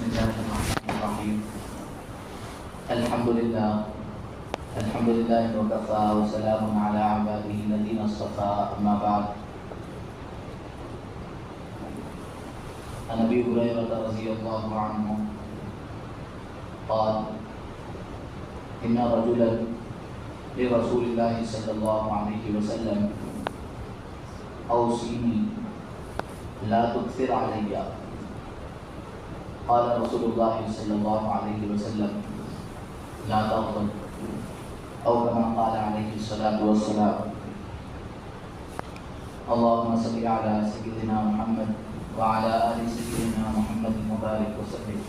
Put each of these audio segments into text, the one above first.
الله الرحمن الرحيم الحمد لله وكفى وسلام على عباده الذين اصطفى أما بعد. عن أبي هريرة رضي الله عنه قال إن رجلا لرسول الله صلى الله عليه وسلم أوصني لا تكثر علي. قال رسول الله صلى الله عليه وسلم لا تغضب، أو كما قال عليه الصلاة والسلام. اللهم صل على سيدنا محمد وعلى آل سيدنا محمد وبارك وسلم.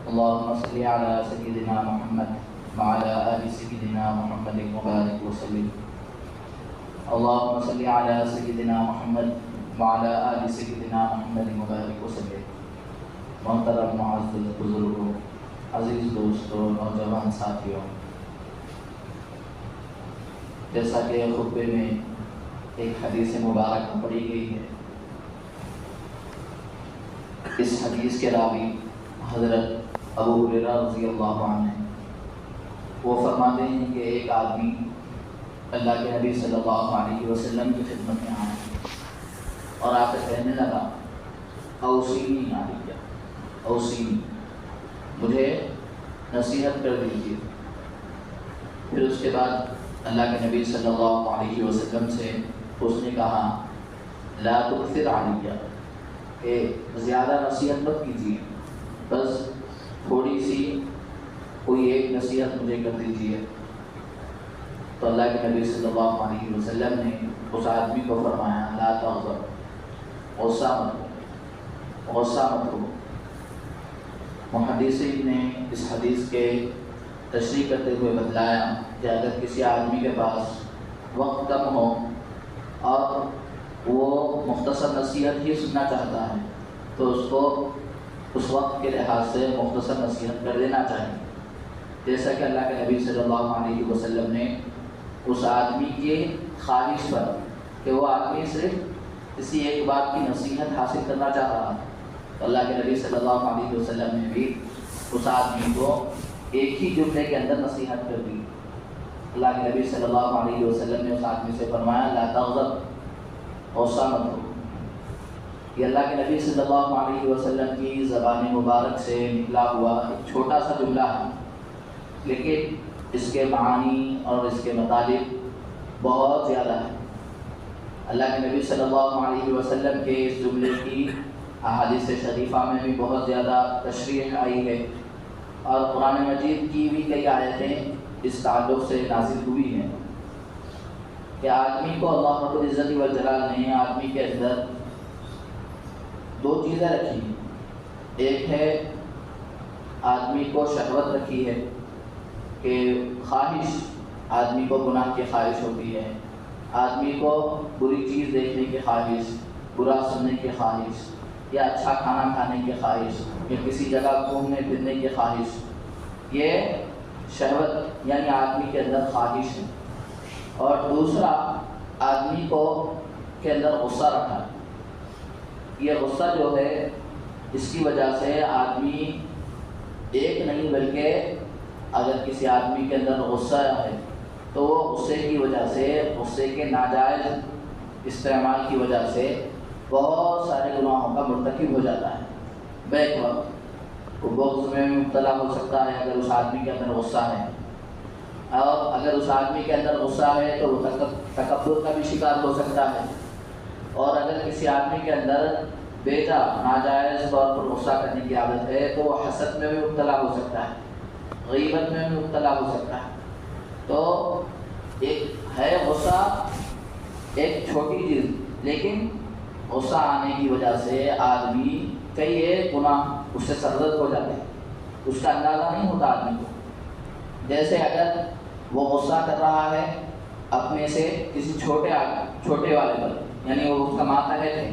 اللهم صل على سيدنا محمد وعلى آل سيدنا محمد وبارك وسلم. اللهم صل على سيدنا محمد وعلى آل سيدنا محمد وبارك وسلم. محترم معزز بزرگوں، عزیز دوستوں، نوجوان ساتھیوں، جیسا کہ خطبے میں ایک حدیث مبارک پڑھی گئی ہے، اس حدیث کے راوی حضرت ابو ہریرہ رضی اللہ عنہ وہ فرماتے ہیں کہ ایک آدمی اللہ کے نبی صلی اللہ علیہ وسلم کی خدمت میں آیا اور آ کر کہنے لگا اوصینی علیہ، اوصینی، مجھے نصیحت کر دیجیے. پھر اس کے بعد اللہ کے نبی صلی اللہ علیہ وسلم سے اس نے کہا لا تکثر علیہ، کہ زیادہ نصیحت مت کیجیے، بس تھوڑی سی کوئی ایک نصیحت مجھے کر دیجیے. تو اللہ کے نبی صلی اللہ علیہ وسلم نے اس آدمی کو فرمایا لا تغضب، غصہ مت ہو. محدثین نے اس حدیث کے تشریح کرتے ہوئے بتلایا کہ اگر کسی آدمی کے پاس وقت کم ہو اور وہ مختصر نصیحت ہی سننا چاہتا ہے تو اس کو اس وقت کے لحاظ سے مختصر نصیحت کر دینا چاہیے، جیسا کہ اللہ کے نبی صلی اللہ علیہ وسلم نے اس آدمی کے خواہش پر کہ وہ آدمی صرف کسی ایک بات کی نصیحت حاصل کرنا چاہ رہا ہے، تو اللہ کے نبی صلی اللہ علیہ وسلم نے بھی اس آدمی کو ایک ہی جملے کے اندر نصیحت کر دی. اللہ کے نبی صلی اللہ علیہ وسلم نے اس آدمی سے فرمایا لا تغضب، غصہ مت ہو. یہ اللہ کے نبی صلی اللہ علیہ وسلم کی زبان مبارک سے نکلا ہوا ایک چھوٹا سا جملہ ہے، لیکن اس کے معانی اور اس کے مطالب بہت زیادہ ہیں. اللہ کے نبی صلی اللہ علیہ وسلم کے اس جملے کی احادیث شریفہ میں بھی بہت زیادہ تشریح آئی ہے، اور قرآن مجید کی بھی کئی آیتیں اس تعلق سے نازل ہوئی ہیں کہ آدمی کو اللہ رب العزت والجلال نے آدمی کے اندر دو چیزیں رکھی ہیں. ایک ہے آدمی کو شہوت رکھی ہے کہ خواہش، آدمی کو گناہ کی خواہش ہوتی ہے، آدمی کو بری چیز دیکھنے کی خواہش، برا سننے کی خواہش، یا اچھا کھانا کھانے کی خواہش، یا کسی جگہ گھومنے پھرنے کی خواہش. یہ شہوت یعنی آدمی کے اندر خواہش ہے. اور دوسرا آدمی کو کے اندر غصہ رکھا. یہ غصہ جو ہے اس کی وجہ سے آدمی ایک نہیں بلکہ اگر کسی آدمی کے اندر غصہ ہے تو وہ غصے کی وجہ سے، غصے کے ناجائز استعمال کی وجہ سے بہت سارے گناہوں کا مرتکب ہو جاتا ہے. بیک وقت وہ بغض میں مبتلا ہو سکتا ہے اگر اس آدمی کے اندر غصہ ہے، اور اگر اس آدمی کے اندر غصہ ہے تو وہ تکبر کا بھی شکار ہو سکتا ہے، اور اگر کسی آدمی کے اندر بیجا ناجائز طور پر غصہ کرنے کی عادت ہے تو وہ حسد میں بھی مبتلا ہو سکتا ہے، غیبت میں بھی مبتلا ہو سکتا ہے. تو ایک ہے غصہ ایک چھوٹی چیز، لیکن غصہ آنے کی وجہ سے آدمی کئی ایک گناہ اس سے سرزد ہو جاتے ہیں، اس کا اندازہ نہیں ہوتا آدمی کو. جیسے اگر وہ غصہ کر رہا ہے اپنے سے کسی چھوٹے والے پر، یعنی وہ اس کا ماتحت ہے،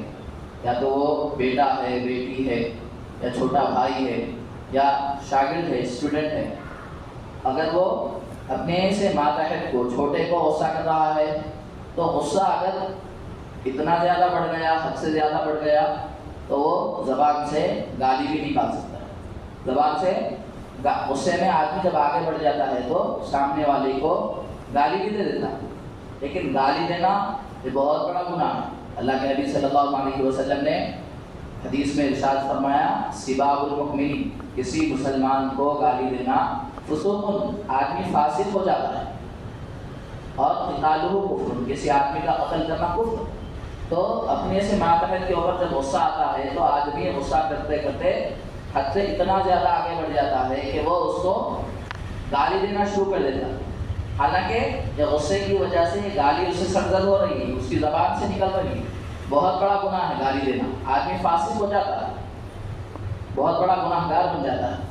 یا تو وہ بیٹا ہے، بیٹی ہے، یا چھوٹا بھائی ہے، یا شاگرد ہے، اسٹوڈنٹ ہے. اگر وہ اپنے سے ماتحت کو، چھوٹے کو غصہ کر رہا ہے تو غصہ اگر اتنا زیادہ بڑھ گیا، حد سے زیادہ بڑھ گیا، تو وہ زبان سے گالی بھی نکال سکتا ہے. زبان سے غصے میں آدمی جب آگے بڑھ جاتا ہے تو سامنے والے کو گالی بھی دے دیتا ہے، لیکن گالی دینا یہ بہت بڑا گناہ ہے۔ اللہ کے نبی صلی اللہ علیہ وسلم نے حدیث میں ارشاد فرمایا، سباب المؤمن، کسی مسلمان کو گالی دینا فسوق، آدمی فاسق ہو جاتا ہے، اور قتالہ کفر، کسی آدمی کا قتل کرنا کفر۔ تو اپنے سے ماتحت کے اوپر جب غصہ آتا ہے تو آدمی غصہ کرتے کرتے حد سے اتنا زیادہ آگے بڑھ جاتا ہے کہ وہ اس کو گالی دینا شروع کر دیتا ہے، حالانکہ یہ غصے کی وجہ سے یہ گالی اس سے سرزد ہو رہی ہے، اس کی زبان سے نکل رہی ہے۔ بہت بڑا گناہ ہے گالی دینا، آدمی فاسق ہو جاتا ہے، بہت بڑا گناہ گار بن جاتا ہے۔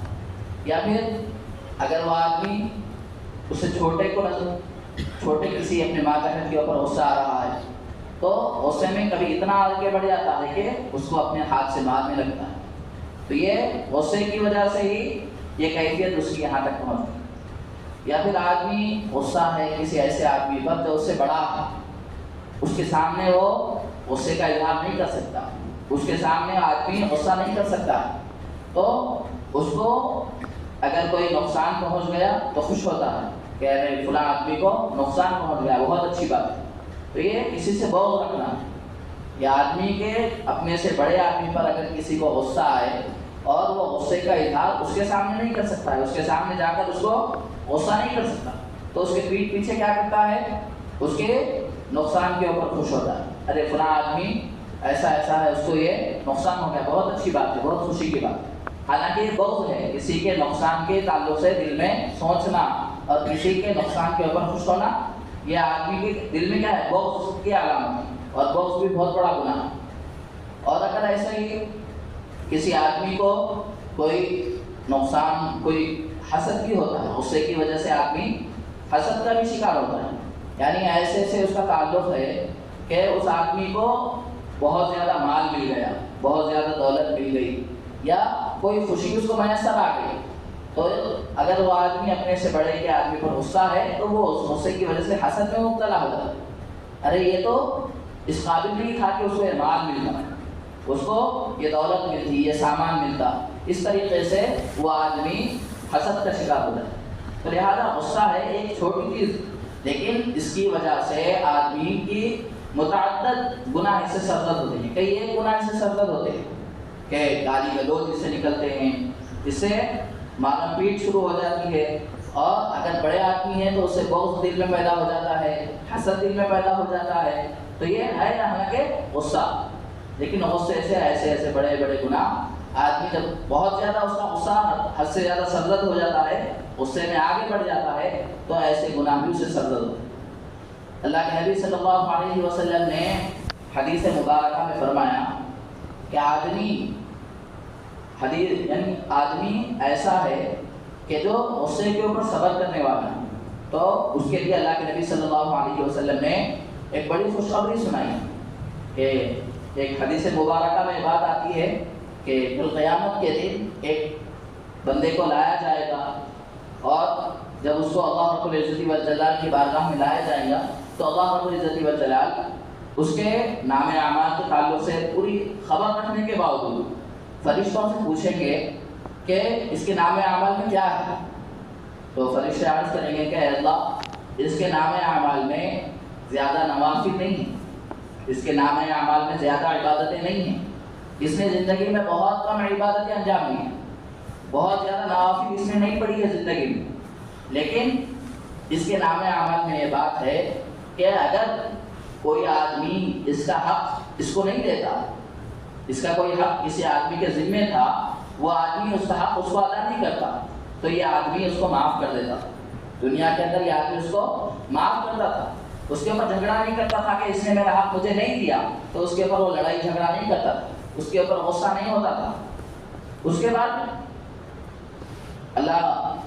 یا پھر اگر وہ آدمی اسے چھوٹے کسی اپنے ماتحت کے اوپر غصہ آ رہا ہے تو غصے میں کبھی اتنا آگے بڑھ جاتا ہے کہ اس کو اپنے ہاتھ سے مارنے لگتا ہے، تو یہ غصے کی وجہ سے ہی یہ کیفیت اس کی یہاں تک پہنچتی ہے۔ یا پھر آدمی غصہ ہے کسی ایسے آدمی پر جو اس سے بڑا ہے، اس کے سامنے وہ غصے کا اظہار نہیں کر سکتا، اس کے سامنے آدمی غصہ نہیں کر سکتا، تو اس کو اگر کوئی نقصان پہنچ گیا تو خوش ہوتا ہے کہ ارے فلاں آدمی کو نقصان پہنچ گیا، بہت اچھی بات ہے۔ تو یہ کسی سے بغض رکھنا ہے، یہ آدمی کے اپنے سے بڑے آدمی پر اگر کسی کو غصہ آئے اور وہ غصے کا اظہار اس کے سامنے نہیں کر سکتا ہے، اس کے سامنے جا کر اس کو غصہ نہیں کر سکتا، تو اس کے پیٹھ پیچھے کیا کرتا ہے، اس کے نقصان کے اوپر خوش ہوتا ہے، ارے فلاں آدمی ایسا ہے، اس کو یہ نقصان ہو گیا، بہت اچھی بات ہے، بہت خوشی کی بات ہے۔ حالانکہ یہ بغض ہے، کسی کے نقصان کے تعلق سے دل میں سوچنا اور کسی کے نقصان کے اوپر خوش ہونا، یہ آدمی کے دل میں کیا ہے، بغض کی علامت ہے، اور بغض بھی بہت بڑا گناہ ہے۔ اور اگر ایسا ہی کسی آدمی کو کوئی نقصان، کوئی حسد بھی ہوتا ہے، غصے کی وجہ سے آدمی حسد کا بھی شکار ہوتا ہے، یعنی ایسے سے اس کا تعلق ہے کہ اس آدمی کو بہت زیادہ مال مل گیا، بہت زیادہ دولت مل گئی، یا کوئی خوشی اس کو میسر آ گئی، تو اگر وہ آدمی اپنے سے بڑے کے آدمی پر غصہ ہے تو وہ اس غصے کی وجہ سے حسد میں مبتلا ہو جاتا ہے، ارے یہ تو اس قابل نہیں تھا کہ اس کو یہ مال ملتا، اس کو یہ دولت ملتی، یہ سامان ملتا، اس طریقے سے وہ آدمی حسد کا شکار ہوتا ہے۔ تو لہٰذا غصہ ہے ایک چھوٹی چیز، لیکن اس کی وجہ سے آدمی کی متعدد گناہ اس سے سرزد ہوتے ہیں، کئی ایک گناہ اس سے سرزد ہوتے ہیں کہ گالی گلوچ اس سے نکلتے ہیں، اس سے مارا پیٹ شروع ہو جاتی ہے، اور اگر بڑے آدمی ہیں تو اس سے بغض دل میں پیدا ہو جاتا ہے، حسد دل میں پیدا ہو جاتا ہے، تو یہ ہے حالانکہ غصہ، لیکن غصے سے ایسے بڑے بڑے گناہ، آدمی جب بہت زیادہ اس کا غصہ حد سے زیادہ سرزد ہو جاتا ہے، غصے میں آگے بڑھ جاتا ہے، تو ایسے گناہ بھی اسے سرزد ہوتے ہیں۔ اللہ کے نبی صلی اللہ علیہ وسلم نے حدیث مبارکہ میں فرمایا کہ آدمی ایسا ہے کہ جو غصے کے اوپر صبر کرنے والا ہے، تو اس کے لیے اللہ کے نبی صلی اللہ علیہ وسلم نے ایک بڑی خوشخبری سنائی کہ ایک حدیث مبارکہ میں بات آتی ہے کہ کل قیامت کے دن ایک بندے کو لایا جائے گا، اور جب اس کو اللہ رب العزت والجلال کی بارگاہ میں لایا جائے گا تو اللہ رب العزت والجلال اس کے نام اعمال کے تعلق سے پوری خبر رکھنے کے باوجود فرشتوں سے پوچھیں گے کہ اس کے نام اعمال میں کیا ہے، تو فرشتے عرض کریں گے کہ اے اللہ، اس کے نام اعمال میں زیادہ نوافل نہیں ہیں، اس کے نام اعمال میں زیادہ عبادتیں نہیں ہیں، اس نے زندگی میں بہت کم عبادتیں انجام دی ہیں، بہت زیادہ نوافل اس نے نہیں پڑھی ہے زندگی میں، لیکن اس کے نام اعمال میں یہ بات ہے کہ اگر کوئی آدمی اس کا حق اس کو نہیں دیتا، اس کا کوئی حق کسی آدمی کے ذمے تھا، وہ آدمی اس کا حق اس کو ادا نہیں کرتا، تو یہ آدمی اس کو معاف کر دیتا، دنیا کے اندر یہ آدمی اس کو معاف کرتا تھا، اس کے اوپر جھگڑا نہیں کرتا تھا کہ اس نے میرا حق مجھے نہیں دیا، تو اس کے اوپر وہ لڑائی جھگڑا نہیں کرتا تھا، اس کے اوپر غصہ نہیں ہوتا تھا۔ اس کے بعد اللہ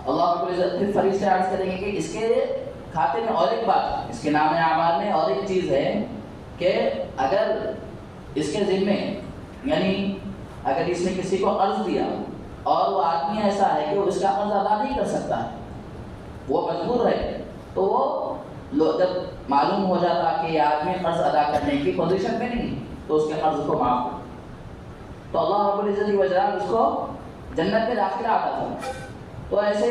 رب العزت پھر فرشتے عرض کریں گے کہ اس کے کھاتے میں اور ایک بات، اس کے نام اعمال میں اور ایک چیز ہے کہ اگر اس کے ذمے، یعنی اگر اس نے کسی کو قرض دیا اور وہ آدمی ایسا ہے کہ وہ اس کا قرض ادا نہیں کر سکتا ہے، وہ مجبور ہے، تو وہ جب معلوم ہو جاتا کہ یہ آدمی قرض ادا کرنے کی پوزیشن میں نہیں، تو اس کے قرض کو معاف کر، تو اللہ رب العزت وجلال اس کو جنت میں داخلہ عطا فرمائے۔ تو ایسے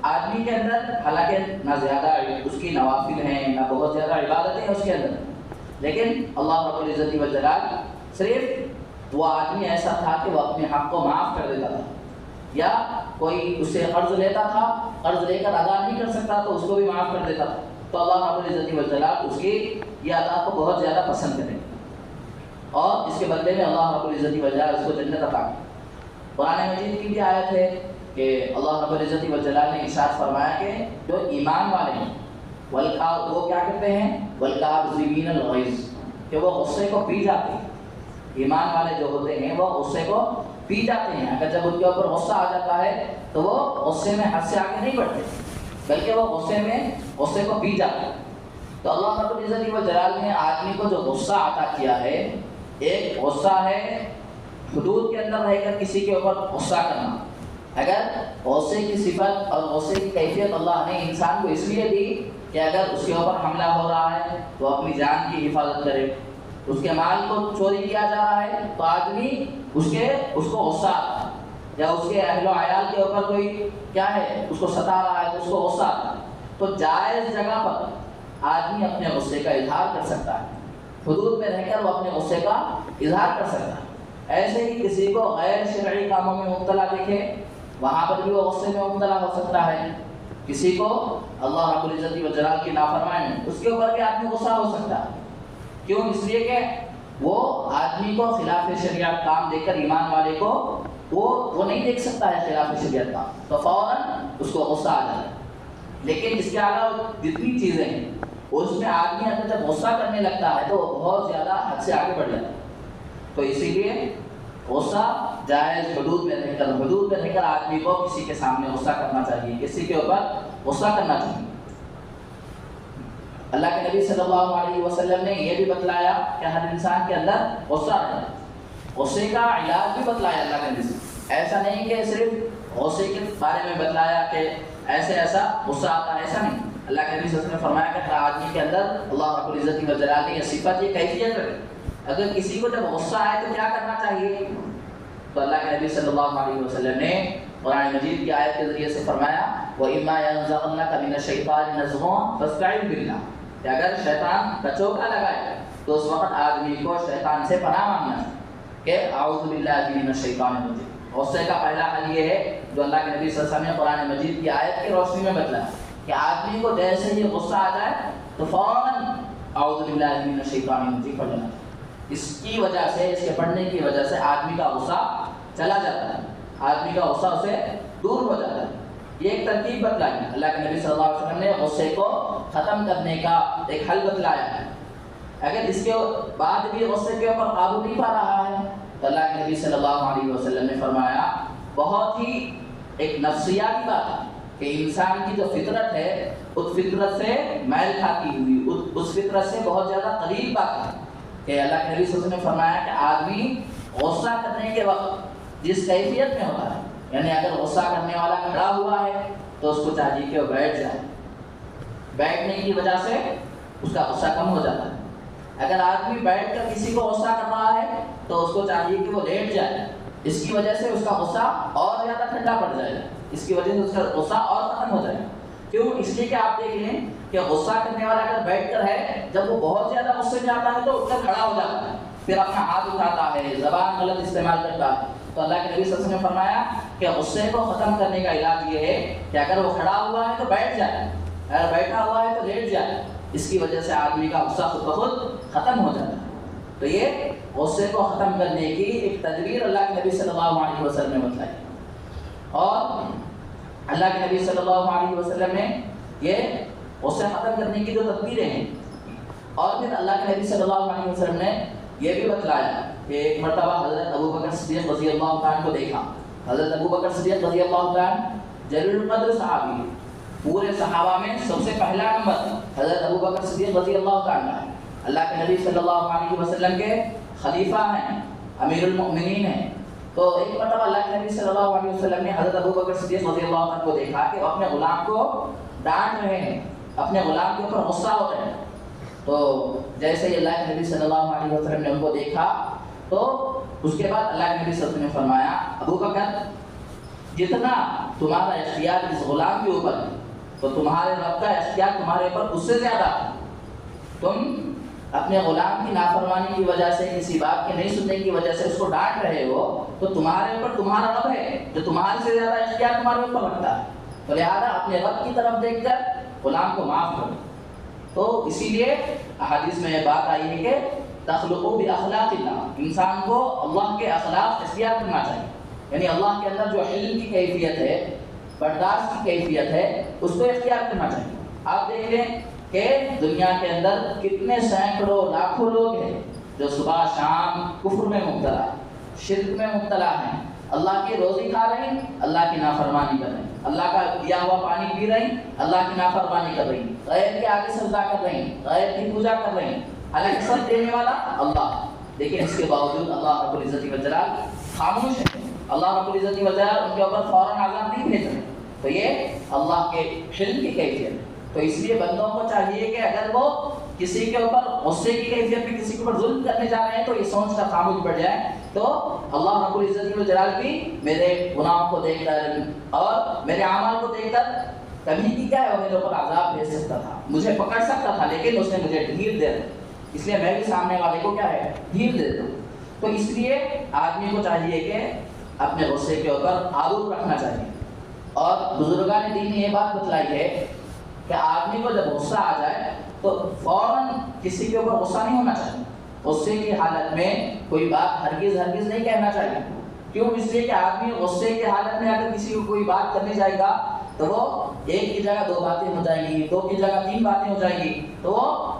آدمی کے اندر حالانکہ نہ زیادہ اس کی نوافل ہیں نہ بہت زیادہ عبادتیں ہیں اس کے اندر، لیکن اللہ رب العزت والجلال صرف وہ آدمی ایسا تھا کہ وہ اپنے حق کو معاف کر دیتا تھا، یا کوئی اس سے قرض لیتا تھا، قرض لے کر ادا نہیں کر سکتا تو اس کو بھی معاف کر دیتا تھا، تو اللہ رب العزت والجلال اس کی یہ ادا کو بہت زیادہ پسند کرے اور اس کے بدلے میں اللہ رب العزت والجلال اس کو جنت عطا کی۔ قرآن مجید کی بھی آیت ہے کہ اللہ رب العزت والجلال نے ارشاد فرمایا کہ جو ایمان والے ہیں وہ کیا کرتے ہیں، والکاظمین الغیظ، کہ وہ غصے کو پی جاتے ہیں۔ ایمان والے جو ہوتے ہیں وہ غصے کو پی جاتے ہیں، اگر جب ان کے اوپر غصہ آ جاتا ہے تو وہ غصے میں حد سے آگے نہیں بڑھتے بلکہ وہ غصے کو پی جاتے ہیں۔ تو اللہ رب العزت والجلال نے آدمی کو جو غصہ عطا کیا ہے، ایک غصہ ہے حدود کے اندر رہ کر کسی کے اوپر غصہ کرنا۔ اگر غصے کی صفت اور غصے کی کیفیت اللہ نے انسان کو اس لیے دی کہ اگر اس کے اوپر حملہ ہو رہا ہے تو اپنی جان کی حفاظت کرے، اس کے مال کو چوری کیا جا رہا ہے تو آدمی اس کو غصہ آتا ہے، یا اس کے اہل و عیال کے اوپر کوئی کیا ہے اس کو ستا رہا ہے تو اس کو غصہ آتا ہے۔ تو جائز جگہ پر آدمی اپنے غصے کا اظہار کر سکتا ہے، حدود میں رہ کر وہ اپنے غصے کا اظہار کر سکتا ہے۔ ایسے ہی کسی کو غیر شرعی کاموں میں مبتلا دیکھے وہاں پر بھی وہ غصے میں مبتلا ہو سکتا ہے۔ کسی کو اللہ رب العزت والجلال کی نافرمانی اس کے اوپر بھی آدمی غصہ ہو سکتا ہے، کیوں؟ اس لیے کہ وہ آدمی کو خلاف شریعت کام دیکھ کر ایمان والے کو وہ نہیں دیکھ سکتا ہے خلاف شریعت کام، تو فوراً اس کو غصہ آ جاتا ہے۔ لیکن اس کے علاوہ جتنی چیزیں ہیں اس میں آدمی اگر جب غصہ کرنے لگتا ہے تو وہ بہت زیادہ حد سے آگے بڑھ جاتا ہے۔ تو اسی لیے غصہ جائز حدود میں رہ کر آدمی کو کسی کے سامنے غصہ کرنا چاہیے، کسی کے اوپر غصہ کرنا چاہیے۔ اللہ کے نبی صلی اللہ علیہ وسلم نے یہ بھی بتلایا کہ ہر انسان کے اندر غصہ رہتا ہے، غصے کا علاج بھی بتلایا اللہ کے نبی سے۔ ایسا نہیں کہ صرف غصے کے بارے میں بتلایا کہ ایسا غصہ آتا ہے، ایسا نہیں۔ اللہ کے نبی صلی اللہ علیہ وسلم نے فرمایا کہ ہر آدمی کے اندر اللہ رب العزت والجلال نے یہ صفت، یہ کیفیت رکھی، اگر کسی کو جب غصہ آئے تو کیا کرنا چاہیے؟ تو اللہ کے نبی صلی اللہ علیہ وسلم نے قرآن مجید کی آیت کے ذریعے سے فرمایا وَإِمَّا يَنزَغَنَّكَ مِنَ الشَّيْطَانِ نَزْغٌ فَاسْتَعِذْ بِاللَّهِ، کہ اگر شیطان کا چوکا لگائے تو اس وقت آدمی کو شیطان سے پناہ مانگنا کہ اعوذ باللہ من الشیطان الرجیم۔ غصے کا پہلا حل یہ ہے جو اللہ کے نبی صلی اللہ علیہ وسلم نے قرآن مجید کی آیت کی روشنی میں بتلایا کہ آدمی کو جیسے ہی غصہ آ جائے تو فوراً اعوذ باللہ من الشیطان الرجیم پڑھ لینا۔ اس کی وجہ سے، اس کے پڑھنے کی وجہ سے آدمی کا غصہ چلا جاتا ہے، آدمی کا غصہ اسے دور ہو جاتا ہے۔ یہ ایک ترتیب بتلائی اللہ کے نبی صلی اللہ علیہ وسلم نے غصے کو ختم کرنے کا ایک حل بتلایا ہے۔ اگر اس کے بعد بھی غصے کے اوپر قابو نہیں پا رہا ہے تو اللہ کے نبی صلی اللہ علیہ وسلم نے فرمایا بہت ہی ایک نفسیاتی بات ہے کہ انسان کی جو فطرت ہے اس فطرت سے میل کھاتی ہوئی، اس فطرت سے بہت زیادہ قریب بات ہے کہ اللہ کے نبی صلی اللہ علیہ وسلم نے فرمایا کہ آدمی غصہ کرنے کے وقت جس کیفیت میں ہوتا ہے، یعنی اگر غصہ کرنے والا کھڑا ہوا ہے تو اس کو چاہیے کہ وہ بیٹھ جائے، بیٹھنے کی وجہ سے اس کا غصہ کم ہو جاتا ہے۔ اگر آدمی بیٹھ کر کسی کو غصہ کر رہا ہے تو اس کو چاہیے کہ وہ لیٹ جائے، اس کی وجہ سے اس کا غصہ اور زیادہ ٹھنڈا پڑ جائے گا، اس کی وجہ سے اس کا غصہ اور ختم ہو جائے گا۔ کیوں؟ اس لیے کہ آپ دیکھ لیں کہ غصہ کرنے والا اگر بیٹھ کر ہے، جب وہ بہت زیادہ غصے میں آتا ہے تو اٹھ کر کھڑا ہو جاتا ہے، پھر اپنا ہاتھ اٹھاتا ہے، زبان غلط استعمال کرتا ہے۔ تو اللہ کے نبی صلی اللہ علیہ وسلم نے فرمایا کہ غصے کو ختم کرنے کا علاج یہ ہے کہ اگر وہ کھڑا ہوا ہے تو بیٹھ جائے، اگر بیٹھا ہوا ہے تو لیٹ جائے، اس کی وجہ سے آدمی کا غصہ خود بخود ختم ہو جاتا ہے۔ تو یہ غصے کو ختم کرنے کی ایک تدبیر اللہ کے نبی صلی اللہ علیہ وسلم نے بتلائی، اور اللہ کے نبی صلی اللہ علیہ وسلم نے یہ غصے ختم کرنے کی جو تدبیریں ہیں، اور پھر اللہ کے نبی صلی اللہ علیہ وسلم نے یہ بھی بتلایا کہ ایک مرتبہ حضرت ابو بکر صدیق رضی اللہ تعالیٰ کو دیکھا۔ حضرت ابو بکر صدیق رضی اللہ تعالیٰ جلیل القدر صحابی، پورے صحابہ میں سب سے پہلا نمبر حضرت ابو بکر صدیق رضی اللہ تعالیٰ ہے۔ اللہ کے نبی صلی اللہ علیہ وسلم کے خلیفہ ہیں، امیر المؤمنین ہیں۔ تو ایک مرتبہ اللہ کے نبی صلی اللہ علیہ وسلم نے حضرت ابو بکر صدیق رضی اللہ عنہ کو دیکھا کہ وہ اپنے غلام کو ڈانٹ رہے ہیں، اپنے غلام کے اوپر غصہ ہو رہے ہیں۔ تو جیسے ہی اللہ کے نبی صلی اللہ علیہ وسلم نے ان کو دیکھا تو اس کے بعد اللہ کے نبی صلی اللہ علیہ وسلم نے فرمایا ابو بکر جتنا تمہارا اختیار اس غلام کے اوپر ہے تو تمہارے رب کا اختیار تمہارے اوپر اس سے زیادہ ہے۔ تم اپنے غلام کی نافرمانی کی وجہ سے، کسی بات کے نہیں سننے کی وجہ سے اس کو ڈانٹ رہے ہو، تو تمہارے اوپر تمہارا رب ہے جو تمہارے سے زیادہ اختیار تمہارے اوپر رکھتا ہے، تو لہٰذا اپنے رب کی طرف دیکھ کر غلام کو معاف کرو۔ تو اسی لیے احادیث میں یہ بات آئی ہے کہ تخلقوا باخلاق اللہ، انسان کو اللہ کے اخلاق اختیار کرنا چاہیے، یعنی اللہ کے اندر جو علم کی کیفیت ہے، برداشت کی کیفیت ہے، اس کو اختیار کرنا چاہیے۔ آپ دیکھ لیں کہ دنیا کے اندر کتنے سینکڑوں لاکھوں لوگ ہیں جو صبح شام کفر میں مبتلا ہیں، شرک میں مبتلا ہیں، اللہ کی روزی کھا رہے ہیں، اللہ کی نافرمانی کر رہے ہیں، اللہ کا دیا ہوا پانی پی رہے ہیں، اللہ کی نافرمانی کر رہے ہیں، غیر کے آگے سجدہ کر رہے ہیں، غیر کی پوجا کر رہے ہیں، حالانکہ سب دینے والا اللہ، لیکن اس کے باوجود اللہ رب العزت والجلال خاموش ہے۔ اللہ رب العزت والجلال ان کے اوپر فوراً عذاب نہیں بھیج رہے، تو یہ اللہ کے حلم کی کیفیت ہے۔ تو اس لیے بندوں کو چاہیے کہ اگر وہ کسی کے اوپر غصے کی کیفیت میں کسی کے اوپر ظلم کرنے جا رہے ہیں تو یہ سوچ کر خاموش بیٹھ جائے، تو اللہ رب العزت والجلال بھی میرے گناہوں کو دیکھ کر اور میرے اعمال کو دیکھ کر کبھی بھی کیا ہے وہ میرے اوپر عذاب بھیج سکتا تھا، مجھے پکڑ سکتا تھا، لیکن اس نے مجھے ڈھیل دے دی، اس لیے میں بھی سامنے والے کو کیا ہے ڈھیل دے دوں۔ تو اس لیے آدمی کو چاہیے کہ اپنے غصے کے اوپر قابو رکھنا چاہیے۔ اور بزرگان دین نے یہ بات بتلائی ہے کہ آدمی کو جب غصہ آ جائے تو فوراً کسی کے اوپر غصہ نہیں ہونا چاہیے، غصے کی حالت میں کوئی بات ہرگز نہیں کہنا چاہیے۔ کیوں؟ اس لیے کہ آدمی غصے کی حالت میں اگر کسی کو کوئی بات کرنے جائے گا تو وہ ایک کی جگہ 2 باتیں ہو جائیں گی، 2 کی جگہ 3 باتیں ہو جائیں گی، تو وہ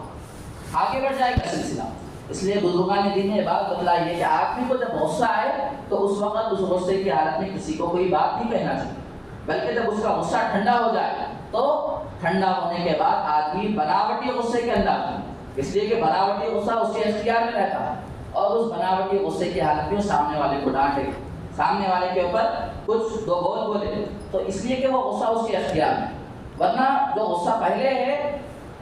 آگے بڑھ جائے گا سلسلہ۔ اس لیے بزرگان دین نے یہ بات بتلائی ہے کہ آدمی کو جب غصہ آئے تو اس وقت اس غصے کی حالت میں کسی کو کوئی بات نہیں کہنا چاہیے، بلکہ جب اس کا غصہ ٹھنڈا ہو جائے تو ٹھنڈا ہونے کے بعد آدمی بناوٹی غصے کے اندر، اس لیے کہ بناوٹی غصہ اس کے اختیار میں رہتا ہے، اور اس بناوٹی غصے کی حالت میں سامنے والے کو ڈانٹے، سامنے والے کے اوپر کچھ 2 بول بولے، تو اس لیے کہ وہ غصہ اس کے اختیار میں، ورنہ جو غصہ پہلے ہے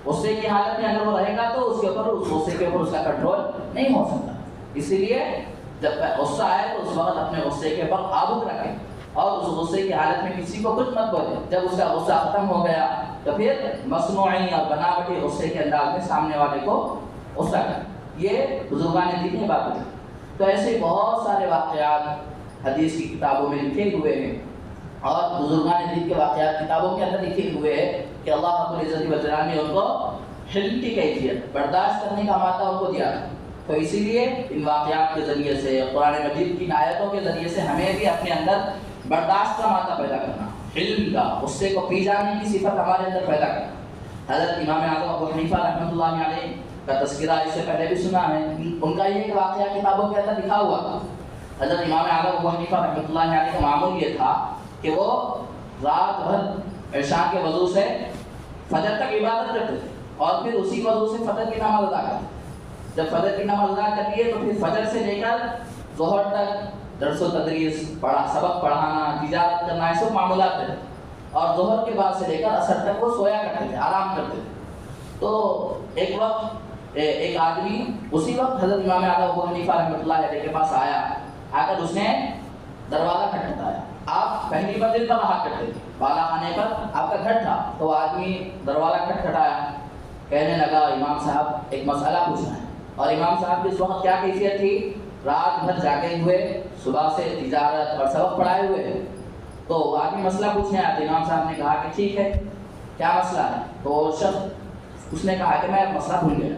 غصے کی حالت میں اگر وہ رہے گا تو اس کے اوپر اس غصے کے اوپر اس کا کنٹرول نہیں ہو سکتا۔ اسی لیے جب غصہ آئے تو اس وقت اپنے غصے کے اوپر قابو رکھیں اور اس غصے کی حالت میں کسی کو کچھ مت بولے۔ جب اس کا غصہ ختم ہو گیا تو پھر مصنوعی اور بناوٹی غصے کے انداز میں سامنے والے کو غصہ کریں۔ یہ بزرگان دین کی بات ہے۔ تو ایسے بہت سارے واقعات حدیث کی کتابوں میں لکھے ہوئے ہیں، اور بزرگان دین کے واقعات کتابوں کے اندر لکھے ہوئے ہیں کہ اللہ رب العزت والجلال نے ان کو حلم کی کیفیت، برداشت کرنے کا مادہ ان کو دیا۔ تو اسی لیے ان واقعات کے ذریعے سے، قرآن مجید کی آیتوں کے ذریعے سے ہمیں بھی اپنے اندر برداشت کا مادہ پیدا کرنا، علم کا، غصے کو پی جانے کی صفت ہمارے اندر پیدا کرنا۔ حضرت امام اعظم ابو حنیفہ رحمۃ اللہ علیہ کا تذکرہ اس سے پہلے بھی سنا ہے، ان کا یہ واقعہ کتابوں کے اندر لکھا ہوا تھا۔ حضرت امام اعظم ابو حنیفہ رحمۃ اللہ علیہ کا معمول یہ تھا کہ وہ رات بھر عشاء کے وضو سے فجر تک عبادت کرتے تھے، اور پھر اسی وضو سے فجر کی نماز ادا کرتے۔ جب فجر کی نماز ادا کر لیے تو پھر فجر سے لے کر ظہر تک درس و تدریس، سبق پڑھانا، تجارت کرنا، یہ سب معمولات تھے، اور ظہر کے بعد سے لے کر عصر تک وہ سویا کرتے تھے، آرام کرتے تھے۔ تو ایک وقت ایک آدمی اسی وقت حضرت امام اعظم ابو حنیفہ رحمۃ اللہ علیہ کے پاس آیا، آ کر اس نے دروازہ کھٹکھٹایا۔ آپ پہلی منزل پر رہا کرتے تھے، بالا خانے پر آپ کا گھر تھا، تو آدمی دروازہ کھٹکھٹایا، کہنے لگا امام صاحب ایک مسئلہ پوچھنا ہے۔ اور امام صاحب کی اس وقت کیا کیفیت تھی؟ رات بھر جاگے ہوئے، صبح سے تجارت اور سبق پڑھائے ہوئے، تو آدمی مسئلہ پوچھنے آتے۔ امام صاحب نے کہا کہ ٹھیک ہے، کیا مسئلہ ہے؟ تو شخص اس نے کہا کہ میں ایک مسئلہ بھول گیا۔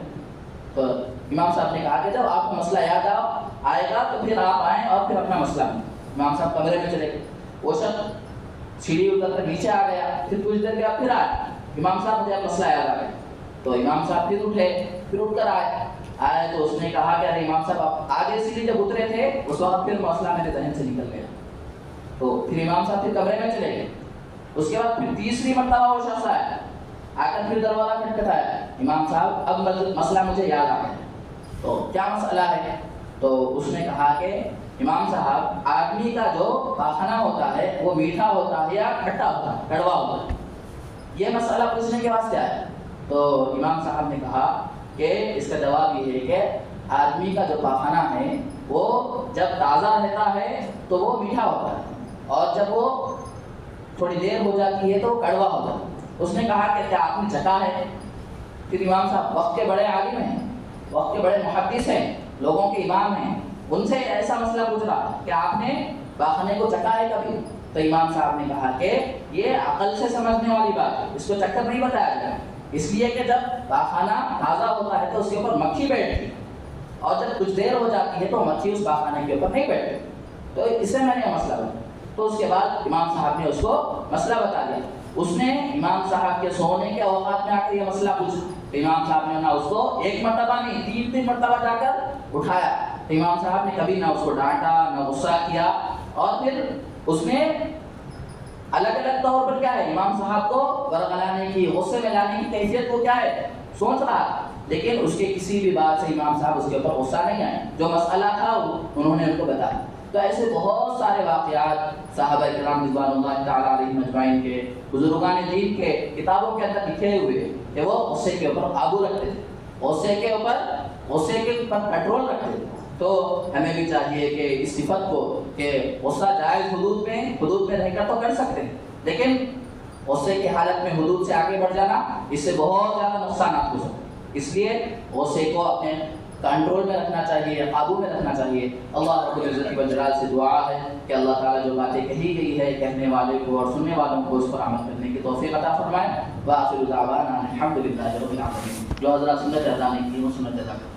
تو امام صاحب نے کہا کہ جب آپ کو مسئلہ یاد آئے گا تو پھر آپ آئیں اور پھر اپنا مسئلہ بھولیں۔ امام صاحب کمرے میں چلے گئے، وہ شخص سیڑھی اتر کر نیچے آ گیا، پھر کچھ دیر کے بعد پھر آئے، امام صاحب مجھے مسئلہ یاد آ گیا۔ تو امام صاحب پھر اٹھے، پھر اٹھ کر آئے تو اس نے کہا کہ ارے امام صاحب آپ آگے سیڑھی جب اترے تھے اس وقت پھر مسئلہ میرے ذہن سے نکل گیا۔ تو پھر امام صاحب پھر کمرے میں چلے گئے۔ اس کے بعد پھر تیسری مرتبہ وہ شخص آیا، آ کر پھر دروازہ کھٹکھٹایا، امام صاحب اب مسئلہ مجھے یاد آ گیا، تو کیا مسئلہ ہے؟ تو اس نے کہا کہ امام صاحب آدمی کا جو پاخانہ ہوتا ہے وہ میٹھا ہوتا ہے یا کھٹا ہوتا ہے، کڑوا ہوتا ہے، یہ مسئلہ پوچھنے کے واسطے آیا۔ تو امام صاحب نے کہا کہ اس کا جواب یہ ہے کہ آدمی کا جو پاخانہ ہے وہ جب تازہ رہتا ہے تو وہ میٹھا ہوتا ہے، اور جب وہ تھوڑی دیر ہو جاتی ہے تو کڑوا ہو جاتا ہے۔ اس نے کہا کہ کیا آپ نے چکھا ہے؟ پھر امام صاحب وقت کے بڑے عالم ہیں، وقت کے بڑے محدث ہیں، لوگوں کے امام ہیں، ان سے ایسا مسئلہ پوچھ رہا کہ آپ نے باخانے کو چکھا ہے کبھی؟ تو امام صاحب نے کہا کہ یہ عقل سے سمجھنے والی بات ہے، اس کو چکر نہیں بتایا جائے، اس لیے کہ جب باخانہ تازہ ہوتا ہے تو اس کے اوپر مکھی بیٹھتی ہے، اور جب کچھ دیر ہو جاتی ہے تو مکھی اس باخانے کے اوپر نہیں بیٹھتی، تو اس سے میں نے مسئلہ بتایا۔ تو اس کے بعد امام صاحب نے اس کو مسئلہ بتا دیا۔ اس نے امام صاحب کے سونے کے اوقات میں آ کر یہ مسئلہ پوچھا، تو امام صاحب نے نہ اس کو ایک مرتبہ نہیں 3 مرتبہ جا کر اٹھایا۔ تو امام صاحب نے کبھی نہ اس کو ڈانٹا نہ غصہ کیا، اور پھر اس نے الگ الگ طور پر کیا ہے امام صاحب کو برگلانے کی، غصے میں لانے کی کیفیت کو کیا ہے سوچ رہا، لیکن اس کے کسی بھی بات سے امام صاحب اس کے اوپر غصہ نہیں آئے، جو مسئلہ تھا انہوں نے ان کو بتایا۔ تو ایسے بہت سارے واقعات صحابہ کرام رضوان اللہ تعالیٰ علیہم اجمعین کے، بزرگان دین کے کتابوں کے اندر لکھے ہوئے کہ وہ غصے کے اوپر قابو رکھتے تھے، غصے کے اوپر کنٹرول رکھتے تھے۔ تو ہمیں بھی چاہیے کہ اس صفت کو کہ غصہ جائز حدود میں رہ کر تو کر سکتے ہیں، لیکن غصے کی حالت میں حدود سے آگے بڑھ جانا، اس سے بہت زیادہ نقصانات ہو سکتے ہیں۔ اس لیے غصے کو اپنے کنٹرول میں رکھنا چاہیے، قابو میں رکھنا چاہیے۔ اللہ رب العزت و جلال سے دعا ہے کہ اللہ تعالیٰ جو باتیں کہی گئی ہے کہنے والے کو اور سننے والوں کو اس پر عمل کرنے کی توفیق عطا فرمائے۔ وآخر دعوانا الحمد للہ رب العالمین۔ جو حضرات سنت ادا نہیں کی وہ سنت ادا کریں۔